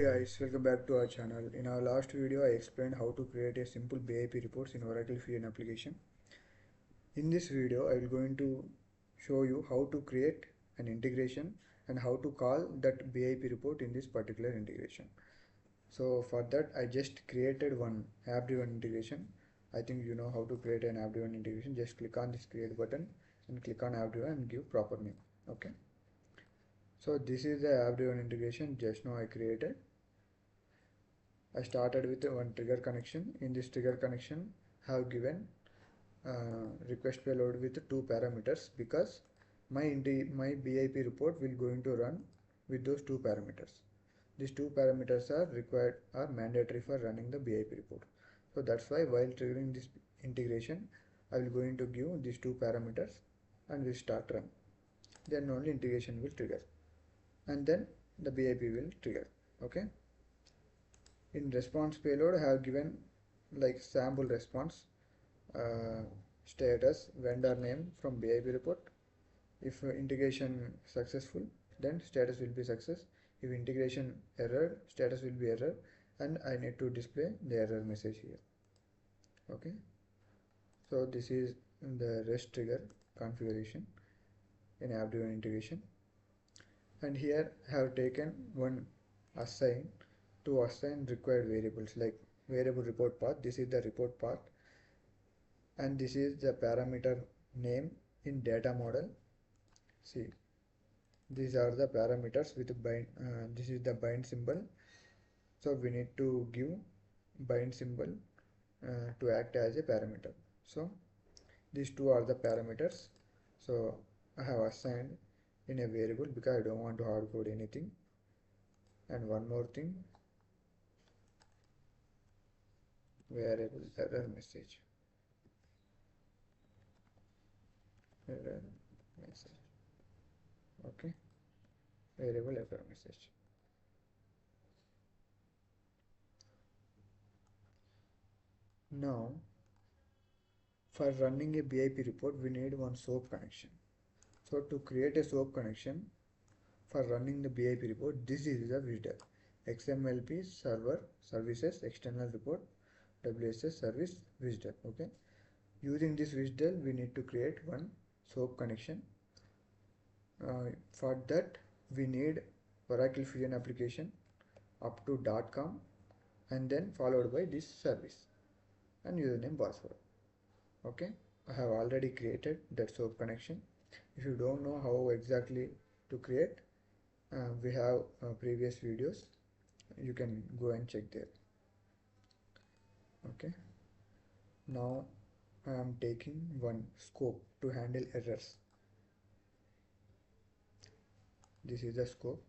Hey guys, welcome back to our channel. In our last video, I explained how to create a simple BIP reports in Oracle Fusion application. In this video, I will going to show you how to create an integration and how to call that BIP report in this particular integration. So for that, I just created one app-driven integration. I think you know how to create an app-driven integration. Just click on this create button and click on app-driven and give proper name. Okay. So this is the app-driven integration just now I created. I started with one trigger connection. In this trigger connection, have given request payload with two parameters because my BIP report will going to run with those two parameters. These two parameters are required are mandatory for running the BIP report. So that's why while triggering this integration, I will going to give these two parameters and will start run. Then only integration will trigger, and then the BIP will trigger. Okay. In response payload, I have given like sample response uh, status vendor name from BIP report. If integration successful, then status will be success. If integration error, status will be error, and I need to display the error message here. Okay, so this is the REST trigger configuration in app-driven integration, and here I have taken one assign to assign required variables like variable report path. This is the report path, and this is the parameter name in data model. See, these are the parameters with bind. This is the bind symbol, so we need to give bind symbol to act as a parameter. So these two are the parameters. So I have assigned in a variable because I don't want to hard code anything. And one more thing, variable error message. Error message. Okay, variable error message. Now for running a BIP report, we need one SOAP connection. So to create a SOAP connection for running the BIP report, this is the WSDL. XMLP server services external report WSS service WSDL. Okay. Using this WSDL, we need to create one SOAP connection. For that, we need Oracle Fusion application up to .com and then followed by this service and username password. Okay, I have already created that SOAP connection. If you don't know how exactly to create, we have previous videos. You can go and check there. Okay, now I am taking one scope to handle errors. This is the scope.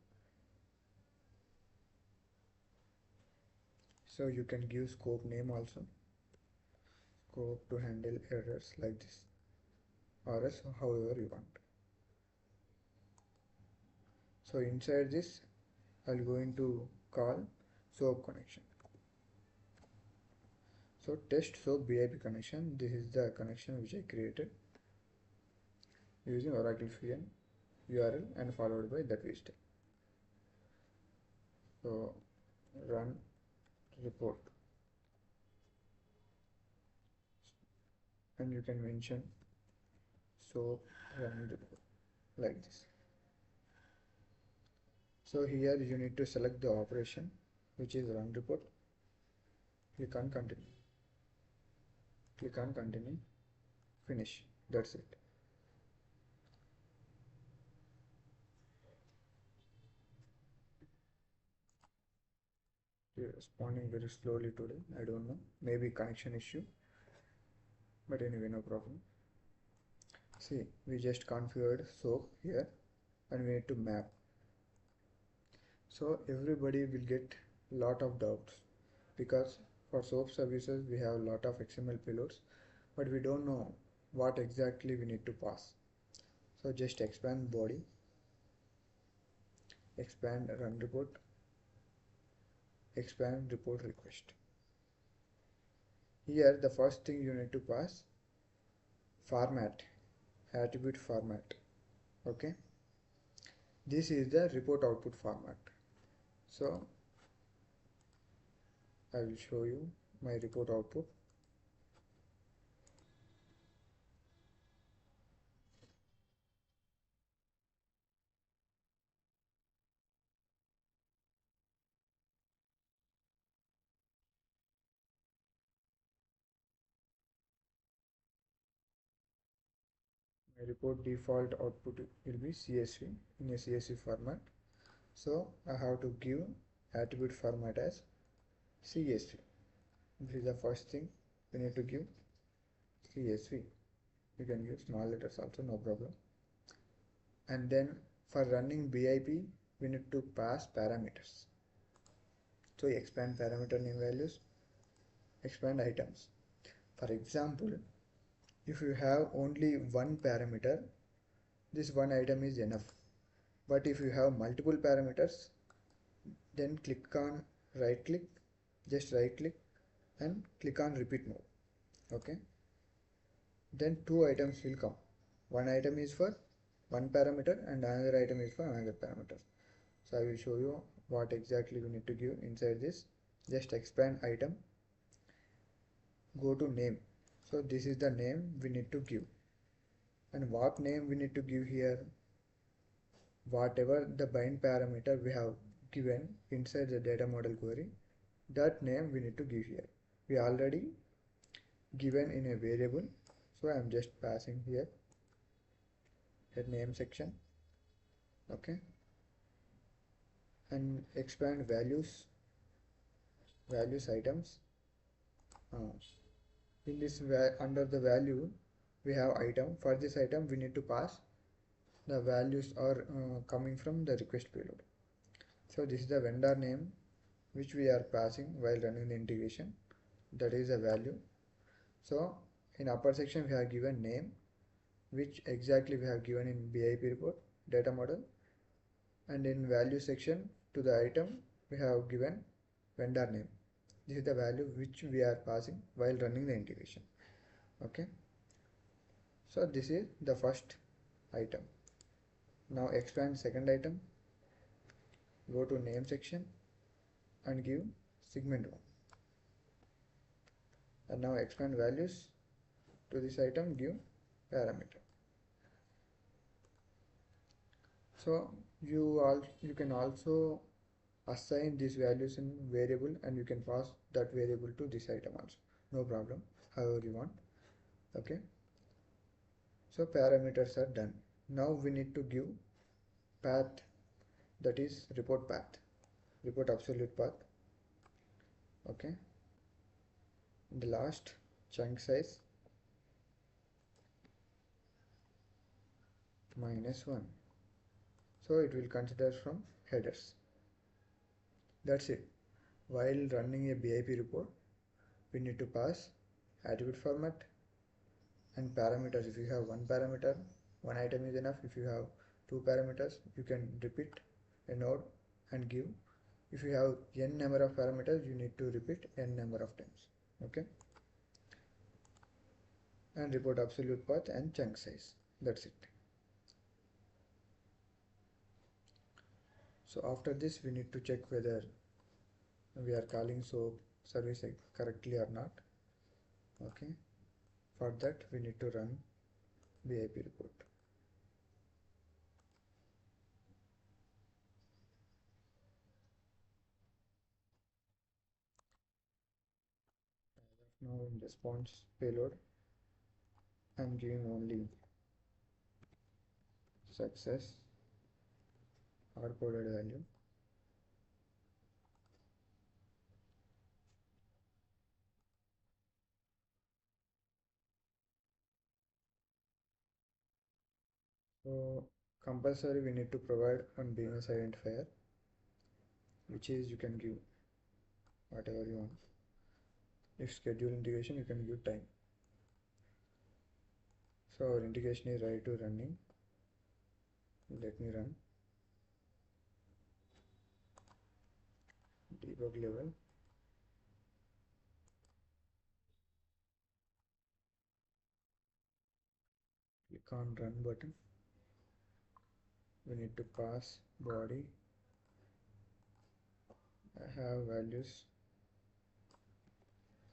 So you can give scope name also. Scope to handle errors like this, or else however you want. So inside this, I'll going to call SOAP connection. So test SOAP BIP connection. This is the connection which I created using Oracle Fusion URL and followed by that WSDL. So run report, and you can mention SOAP run report like this. So here you need to select the operation which is run report. Click on continue. Click on continue. Finish. That's it. You're responding very slowly today. I don't know. Maybe connection issue. But anyway, no problem. See, we just configured SOAP here and we need to map. So everybody will get lot of doubts because for SOAP services we have a lot of XML payloads, but we don't know what exactly we need to pass. So just expand body, expand run report, expand report request. Here the first thing you need to pass format, attribute format. Okay, this is the report output format. So I will show you my report output. My report default output will be CSV in a CSV format. So I have to give attribute format as CSV. This is the first thing we need to give, CSV. You can use small letters also, no problem. And then for running BIP, we need to pass parameters. So expand parameter name values, expand items. For example, if you have only one parameter, this one item is enough. But if you have multiple parameters, then click on right click, just right click and click on repeat mode. Okay. Then two items will come. One item is for one parameter and another item is for another parameter. So I will show you what exactly we need to give inside this. Just expand item, go to name. So this is the name we need to give. And what name we need to give here? Whatever the bind parameter we have given inside the data model query, that name we need to give here. We already given in a variable, so I am just passing here a name section. Okay, and expand values items. In this under the value we have item. For this item we need to pass the values are coming from the request payload. So this is the vendor name which we are passing while running the integration, that is a value. So in upper section we have given name, which exactly we have given in BIP report data model, and in value section to the item we have given vendor name. This is the value which we are passing while running the integration. Okay, so this is the first item. Now expand second item, go to name section and give segment 1, and now expand values to this item, give parameter. So you can also assign these values in variable and you can pass that variable to this item also, no problem, however you want. Okay, so parameters are done. Now we need to give path, that is report path, report absolute path. Okay, the last chunk size -1, so it will consider from headers. That's it. While running a BIP report, we need to pass attribute format and parameters. If you have one parameter, one item is enough. If you have two parameters, you can repeat a node and give. If you have n number of parameters, you need to repeat n number of times. Okay, and report absolute path and chunk size. That's it. So after this we need to check whether we are calling SOAP service correctly or not. Okay, for that we need to run BIP report. Now in response payload I'm giving only success hard coded value. So compulsory we need to provide one business identifier, which is you can give whatever you want. If schedule integration you can give time. So our integration is ready to running. Let me run. Debug level. Click on run button. We need to pass body. I have values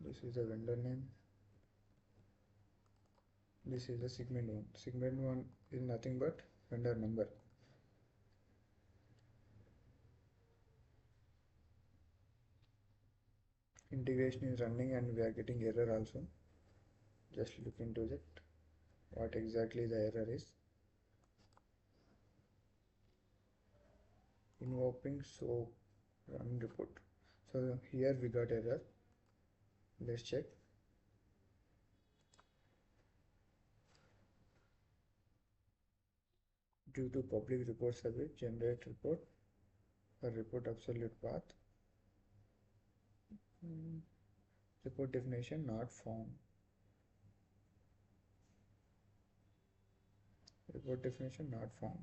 This is the vendor name. This is the segment 1. Segment 1 is nothing but vendor number. Integration is running and we are getting error also. Just look into that. What exactly the error is. Invoking so run report. So here we got error. Let's check. Due to public report service, generate report or report absolute path. Report definition not found. Report definition not found.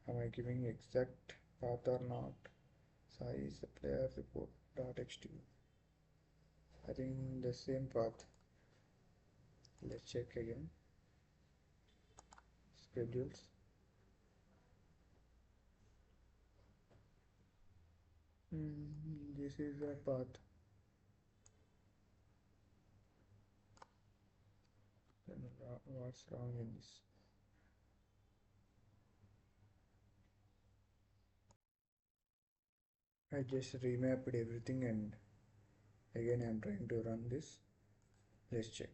Am I giving exact path or not? Size supplier report .xt. I think the same path. Let's check again. Schedules. This is the path. Then what's wrong in this? I just remapped everything and again I am trying to run this. Let's check.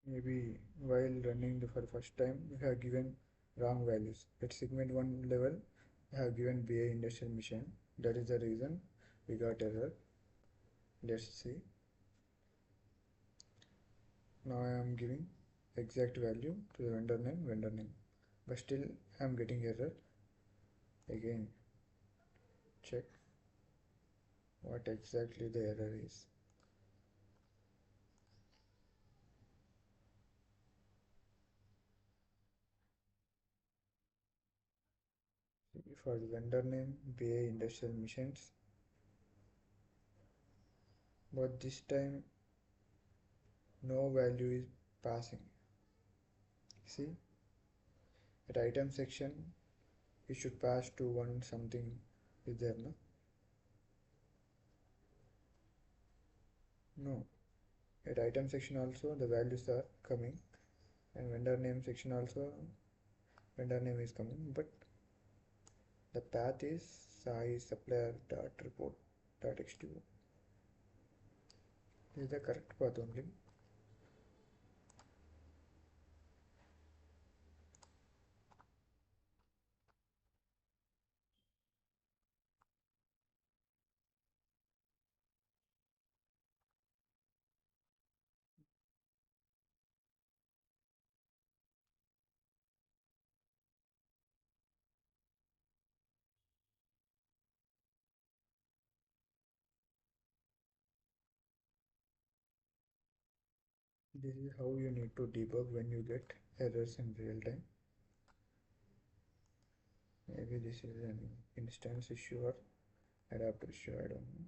Maybe while running for the first time we have given wrong values. At segment 1 level I have given BA industrial mission. That is the reason we got error. Let's see. Now I am giving exact value to the vendor name, but still I am getting error. Again check what exactly the error is. For the vendor name BA industrial missions, but this time no value is passing. See, at item section it should pass to one something is there, no? No. At item section also the values are coming, and vendor name section also vendor name is coming, but the path is size supplier dot report dot xt. This is the correct path only. This is how you need to debug when you get errors in real time. Maybe this is an instance issue or adapter issue, I don't know.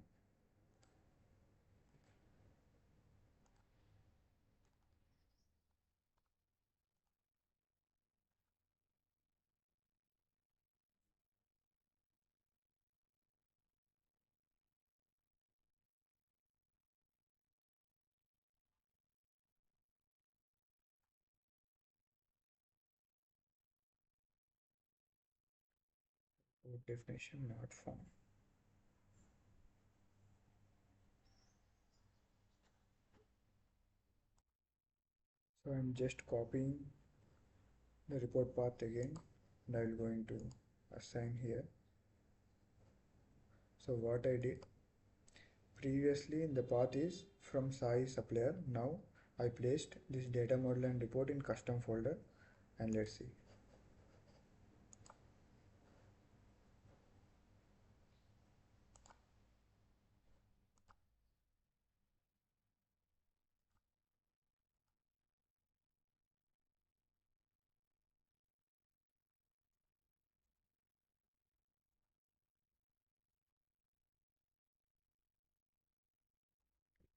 Code definition not found. So I'm just copying the report path again and I'm going to assign here. So what I did previously in the path is from size supplier. Now I placed this data model and report in custom folder, and let's see.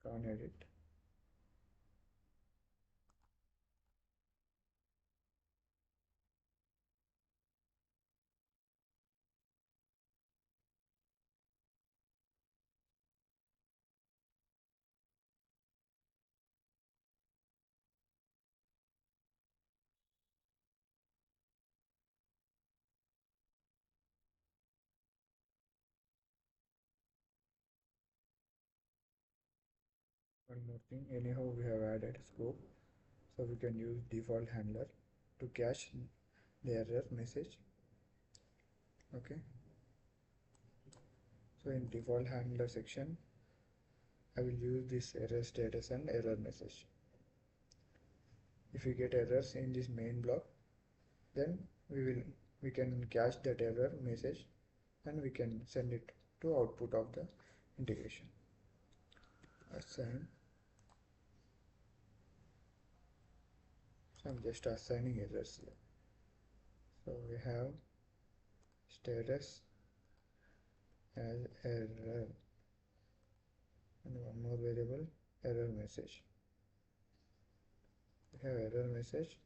Can't edit. One more thing, anyhow we have added scope, so we can use default handler to cache the error message. Okay, so in default handler section I will use this error status and error message. If we get errors in this main block, then we can cache that error message and we can send it to output of the integration. Assign. So I'm just assigning errors here. So we have status as error and one more variable, error message. We have error message.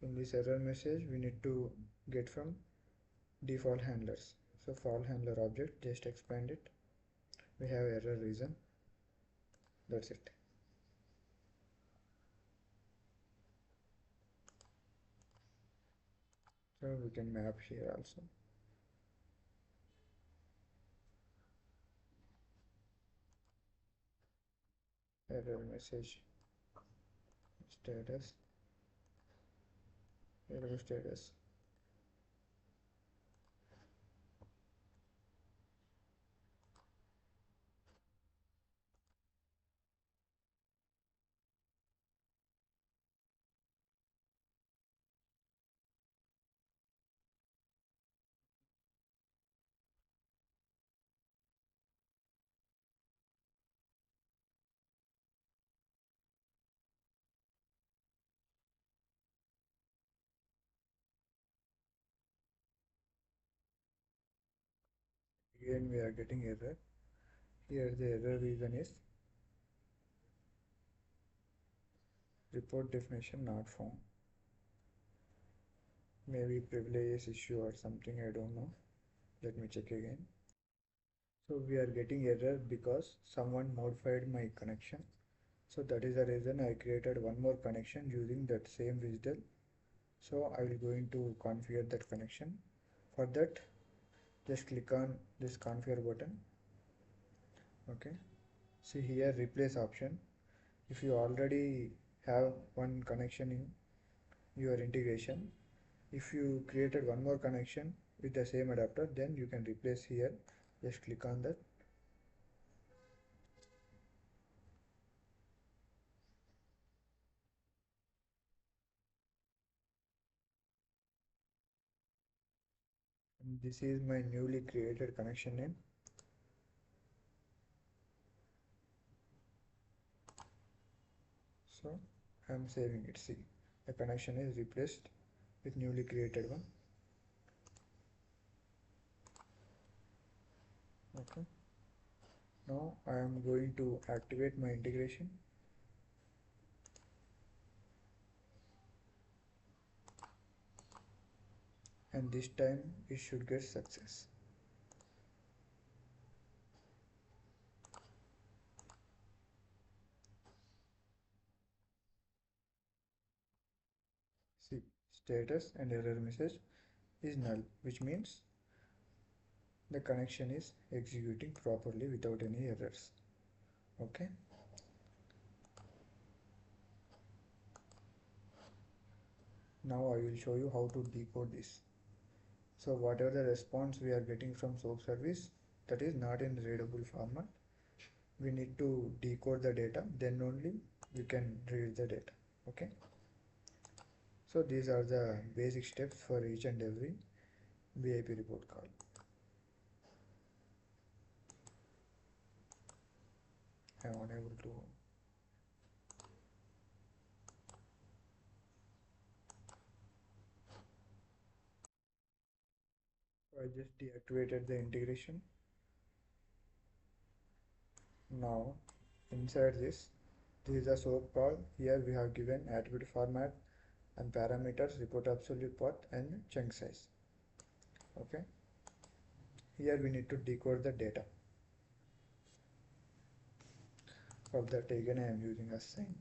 In this error message we need to get from default handlers. So default handler object, just expand it. We have error reason. That's it. So we can map here also. Error message status, error status. Again we are getting error. Here the error reason is report definition not found. Maybe privileges issue or something, I don't know. Let me check again. So we are getting error because someone modified my connection. So that is the reason I created one more connection using that same WSDL. So I will going to configure that connection. For that, just click on this configure button. Okay. See here replace option. If you already have one connection in your integration, if you created one more connection with the same adapter, then you can replace here. Just click on that. And this is my newly created connection name. So I am saving it. See, the connection is replaced with newly created one. Okay. Now I am going to activate my integration. And this time it should get success. See, status and error message is null, which means the connection is executing properly without any errors. Okay. Now I will show you how to decode this. So whatever the response we are getting from SOAP service, that is not in readable format. We need to decode the data, then only we can read the data. Okay. So these are the basic steps for each and every BIP report call. I am unable to. I just deactivated the integration. Now inside this is the soap call. Here we have given attribute format and parameters, report absolute path and chunk size. Okay, here we need to decode the data. For that again I am using a sign.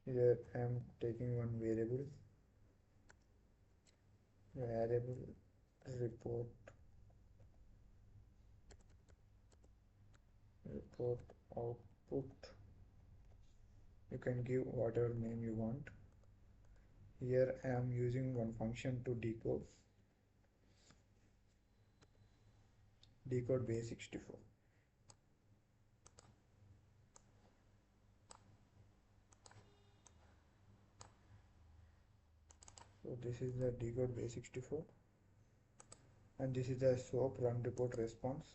Here I am taking one variable report output. You can give whatever name you want. Here I am using one function to decode base64. So this is the decode base64 and this is the SOAP run report response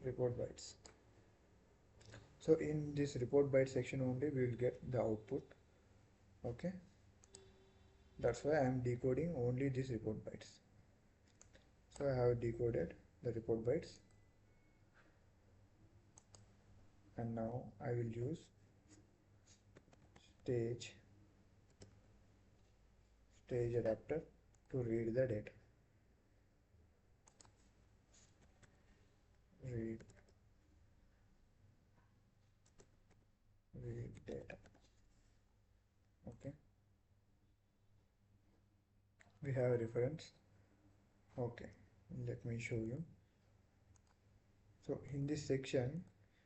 report bytes. So in this report byte section only we will get the output. Okay, that's why I am decoding only these report bytes. So I have decoded the report bytes and now I will use stage adapter to read the data. Read data. Okay, we have a reference. Okay, let me show you. So in this section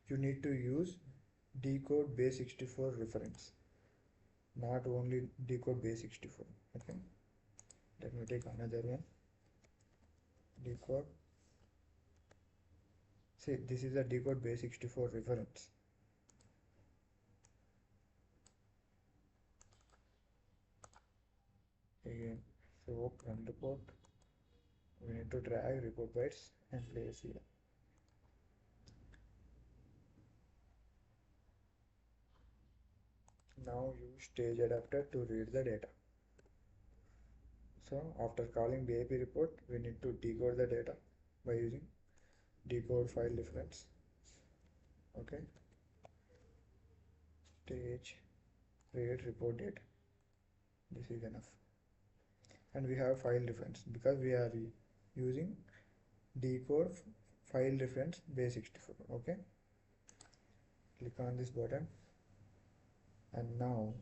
you need to use decode base64 reference, not only decode base64. Okay, let me take another one. Decode, see this is a decode base64 reference. Again, so run report, we need to drag report bytes and place here. Now use stage adapter to read the data. So after calling BIP report, we need to decode the data by using decode file reference. Okay, stage read report data. This is enough. And we have file reference because we are using decode file reference base64. Okay, click on this button and now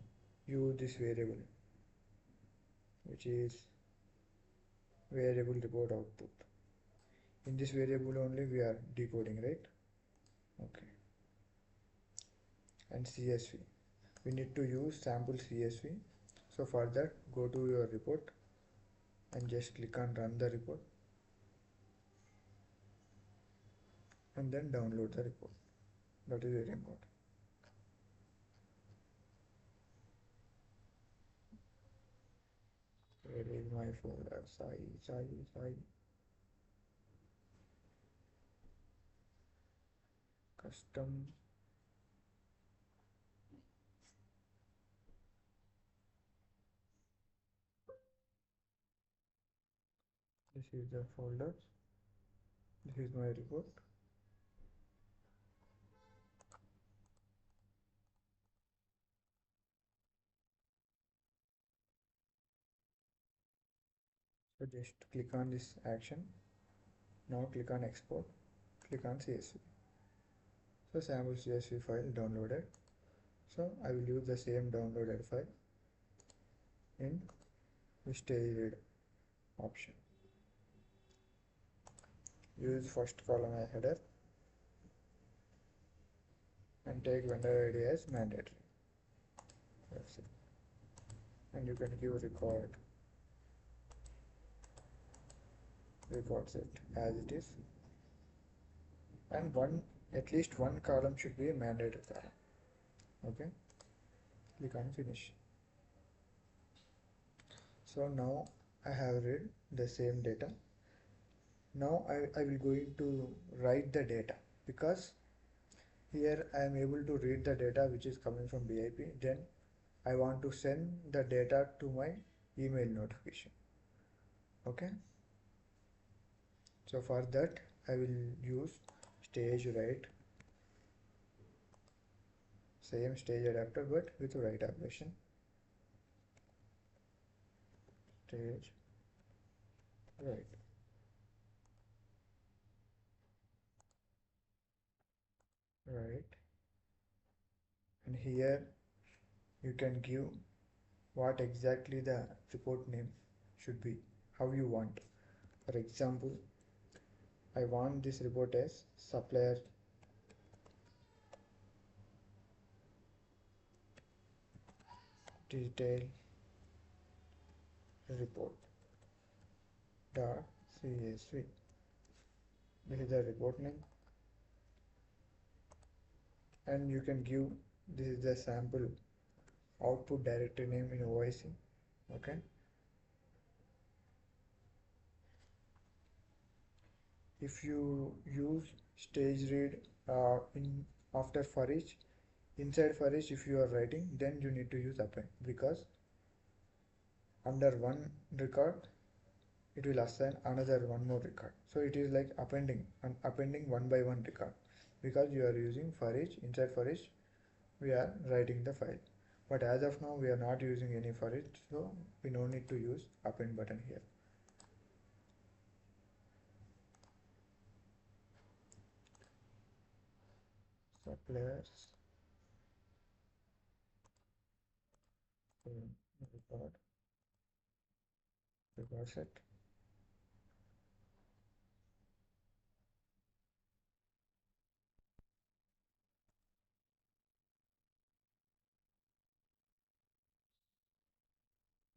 use this variable, which is variable report output. In this variable only we are decoding, right? Okay, and CSV, we need to use sample CSV. So for that, go to your report and just click on run the report and then download the report. That is very important. Where is my folder? Sai custom. This is the folder. This is my report. So just click on this action. Now click on export. Click on CSV. So sample CSV file downloaded. So I will use the same downloaded file in the stage read option. Use first column as header and take vendor ID as mandatory. That's it. And you can give record set as it is, and at least one column should be a mandatory column. Okay, click on finish. So now I have read the same data. Now I will going to write the data, because here I am able to read the data which is coming from BIP. Then I want to send the data to my email notification. Okay, so for that I will use stage write, same stage adapter but with write operation. Stage write, right, and here you can give what exactly the report name should be, how you want. For example, I want this report as supplier detail report dot csv. This is the report name, and you can give, this is the sample output directory name in OIC. Okay, if you use stage read in after for each, inside for each, if you are writing, then you need to use append, because under one record it will assign another one more record. So it is like appending and appending one by one record, because you are using for each, inside for each we are writing the file. But as of now we are not using any for each, so we no need to use append button here. Suppliers record, record set.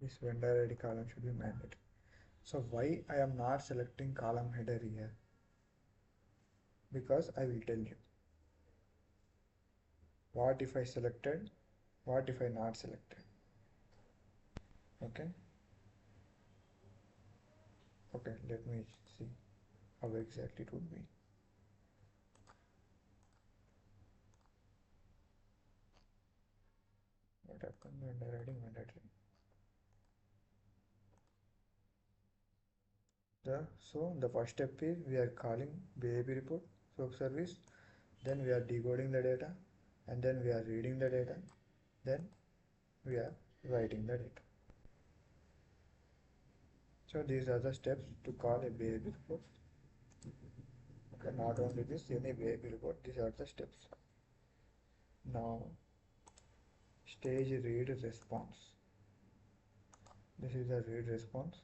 This vendor ID column should be mandatory. So why I am not selecting column header here? Because I will tell you. What if I selected? What if I not selected? Okay. Okay, let me see how exactly it would be. What happened when I writing mandatory? So the first step is we are calling BIP report soap service, then we are decoding the data, and then we are reading the data, then we are writing the data. So these are the steps to call a BIP report. Okay, not only this, any BIP report, these are the steps. Now stage read response. This is the read response.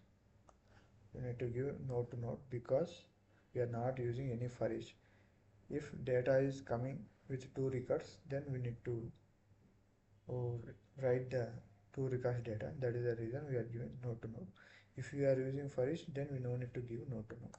You need to give node to node, because we are not using any for each. If data is coming with two records, then we need to write the two records data. That is the reason we are giving node to node. If we are using for each, then we no need to give node to node.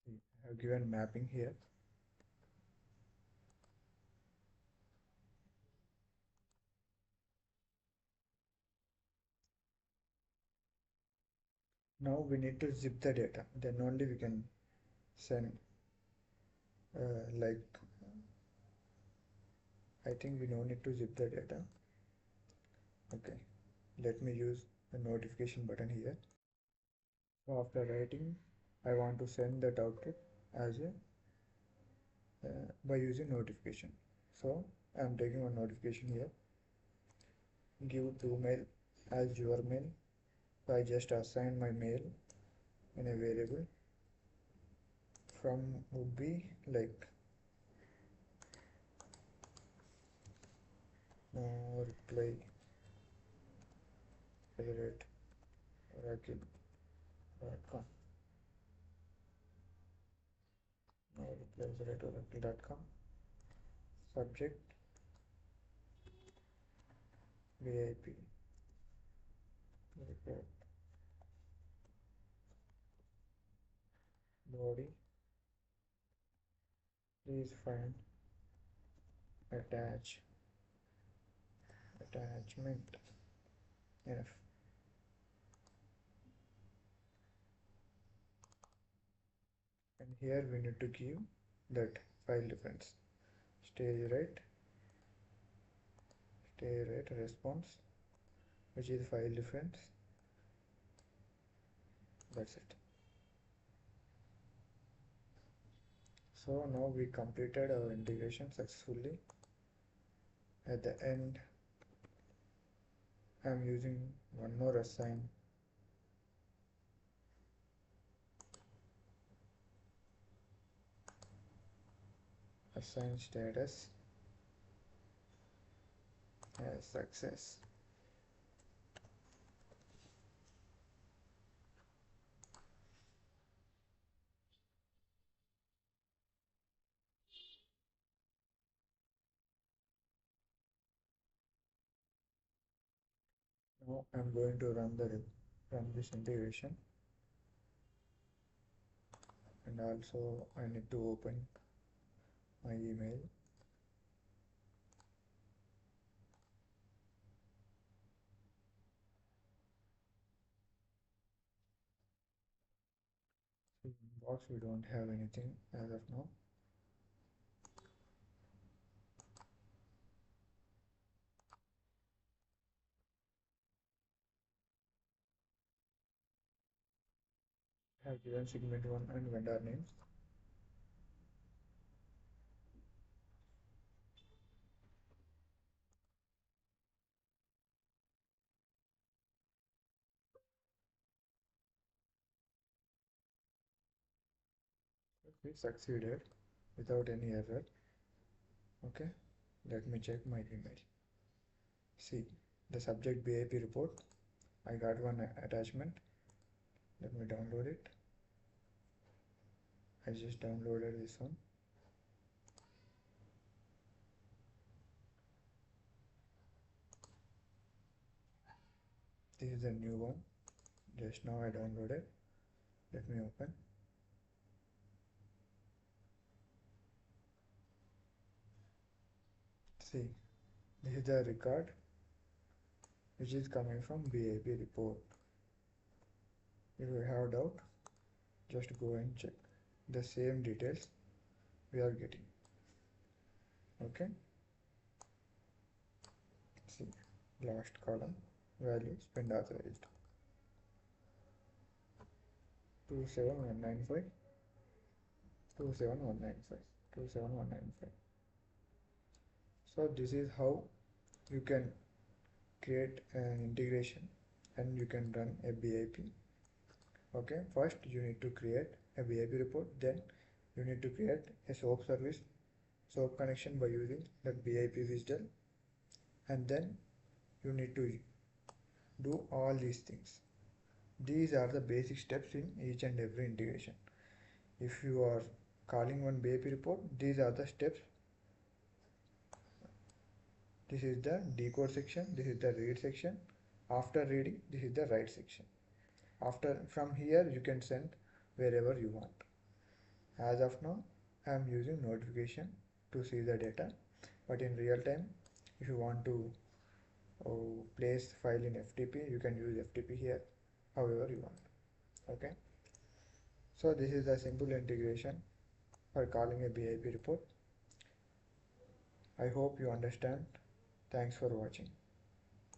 I have given mapping here. Now we need to zip the data, then only we can send. Like, I think we no need to zip the data. Okay, let me use the notification button here. So after writing, I want to send that output as a by using notification. So I am taking one notification here. Give to mail as your mail. So I just assign my mail in a variable. From would be like no reply at oracle.com. No replies at oracle.com. Subject VIP. report body, please find attach attachment enough. And here we need to give that file reference stage right response, which is file reference. That's it. So now we completed our integration successfully. At the end, I am using one more assign status as success. Now I'm going to run this integration, and also I need to open my email. So in box we don't have anything as of now. I have given segment 1 and vendor names. We succeeded without any error. Okay, let me check my email. See, the subject BIP report, I got one attachment. Let me download it. I just downloaded this one. This is the new one. Just now I downloaded. Let me open. See, this is the record which is coming from BIP report. If you have doubt, just go and check. The same details we are getting. Okay. See, last column value spend authorized 27195, 27195, 27195. So this is how you can create an integration and you can run a BIP. Okay, first you need to create a BIP report, then you need to create a SOAP connection by using the BIP WSDL, and then you need to do all these things. These are the basic steps in each and every integration. If you are calling one BIP report, these are the steps. This is the decode section, this is the read section. After reading, this is the write section. From here you can send wherever you want. As of now, I am using notification to see the data, but in real time, if you want to place file in FTP, you can use FTP here, however you want. Okay. So this is a simple integration for calling a BIP report. I hope you understand. Thanks for watching.